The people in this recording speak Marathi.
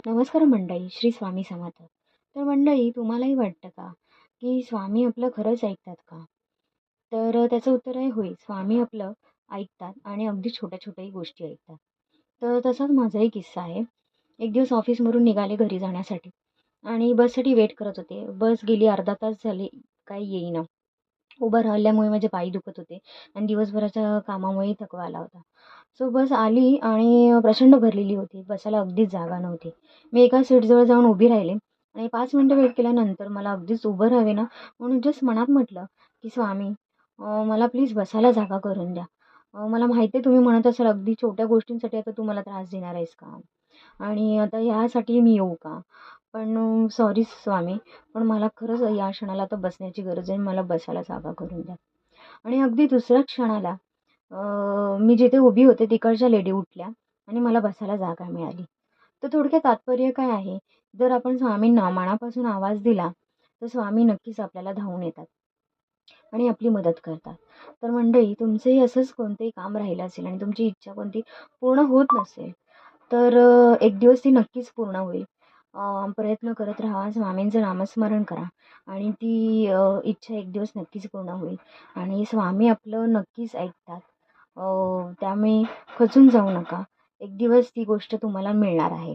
नमस्कार मंडळी, श्री स्वामी समर्थ. तर मंडळी, तुम्हालाही वाटतं का, की स्वामी आपलं खरंच ऐकतात का? तर त्याचं उत्तर आहे होय. स्वामी आपलं ऐकतात आणि अगदी छोट्या-छोट्याही गोष्टी ऐकतात. तर तसाच माझाही किस्सा आहे. एक दिवस ऑफिसवरून निघाले घरी जाण्यासाठी आणि बससाठी वेट करत होते. बस गेली अर्धा तास झाले, काही येईना. उभं राहिल्यामुळे माझे पाय दुखत होते आणि दिवसभराच्या कामामुळेही थकवा आला होता. सो बस आली आणि प्रचंड भरलेली होती. बसायला अगदीच जागा नव्हती. मी एका सीटजवळ जाऊन उभी राहिले आणि 5 मिनिटं वेट केल्यानंतर मला अगदीच उभं राहावे ना, म्हणून जस्ट मनात म्हटलं, की "स्वामी, मला प्लीज बसायला जागा करून द्या. मला माहिती आहे तुम्ही म्हणत असाल अगदी छोट्या गोष्टींसाठी आता तू मला त्रास देणार आहेस का? आणि आता ह्यासाठी मी येऊ का? पण सॉरी स्वामी, पण मला खरंच या क्षणाला आता बसण्याची गरज आहे. मला बसायला जागा करून द्या." आणि अगदी दुसऱ्याच क्षणाला मी जिथे उभी होते तिकडच्या लेडी उठल्या आणि मला बसायला जागा मिळाली. तर थोडक्यात तात्पर्य काय आहे, जर आपण स्वामींना मनापासून आवाज दिला, तर स्वामी नक्कीच आपल्याला धावून येतात आणि आपली मदत करतात. तर मंडळी, तुमचंही असंच कोणतंही काम राहिलं असेल आणि तुमची इच्छा कोणती पूर्ण होत नसेल, तर एक दिवस ती नक्कीच पूर्ण होईल. प्रयत्न करत राहा, स्वामींचं नामस्मरण करा आणि ती इच्छा एक दिवस नक्कीच पूर्ण होईल आणि स्वामी आपलं नक्कीच ऐकतात. त्यामुळे खचून जाऊ नका. एक दिवस ती गोष्ट तुम्हाला मिळणार आहे.